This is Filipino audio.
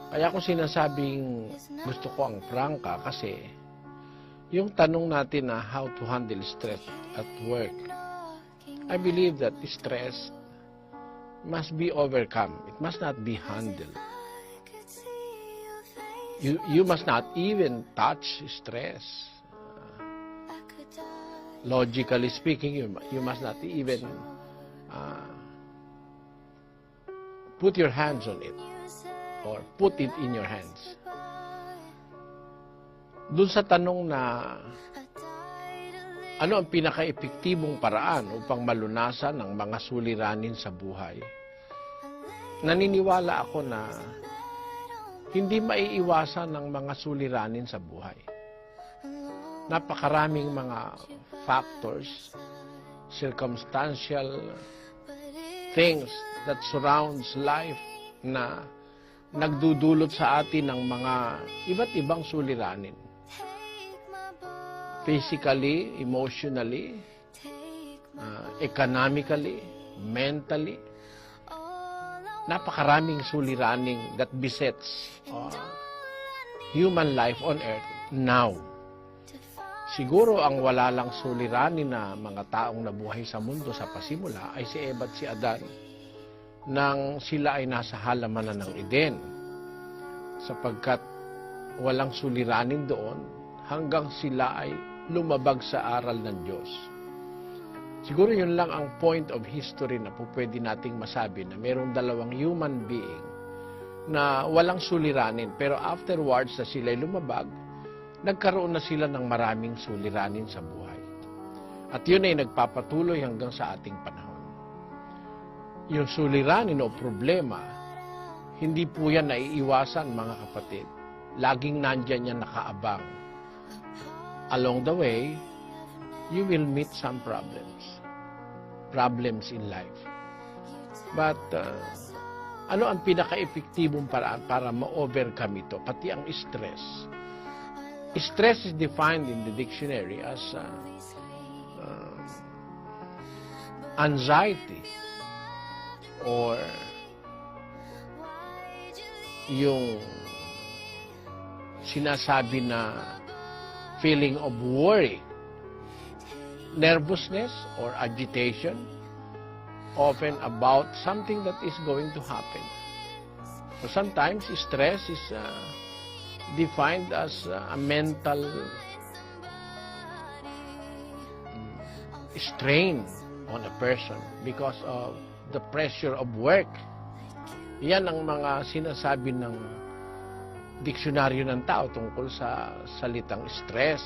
Kaya ko sinasabing gusto ko ang prangka kasi yung tanong natin na how to handle stress at work, I believe that stress must be overcome. It must not be handled. You must not even touch stress. Logically speaking, you must not even put your hands on it or put it in your hands. Doon sa tanong na ano ang pinaka-epektibong paraan upang malunasan ang mga suliranin sa buhay, naniniwala ako na hindi maiiwasan ng mga suliranin sa buhay. Napakaraming mga factors, circumstantial things that surrounds life na nagdudulot sa atin ng mga iba't ibang suliranin. Physically, emotionally, economically, mentally. Napakaraming suliraning that besets human life on earth now. Siguro ang wala lang suliranin na mga taong nabuhay sa mundo sa pasimula ay si Eva at si Adan nang sila ay nasa halamanan ng Eden, sapagkat walang suliranin doon hanggang sila ay lumabag sa aral ng Diyos. Siguro yun lang ang point of history na po pwede nating masabi na mayroong dalawang human being na walang suliranin, pero afterwards na sila ay lumabag, nagkaroon na sila ng maraming suliranin sa buhay. At yun ay nagpapatuloy hanggang sa ating panahon. Yung suliranin o problema, hindi po yan naiiwasan, mga kapatid. Laging nandyan yan nakaabang. Along the way, you will meet some problems in life. But ano ang pinaka-epektibong paraan para ma-overcome ito, pati ang stress? Stress is defined in the dictionary as anxiety or yung sinasabi na feeling of worry, nervousness or agitation, often about something that is going to happen. So sometimes stress is defined as a mental strain on a person because of the pressure of work. Yan ang mga sinasabi ng diksyonaryo ng tao tungkol sa salitang stress.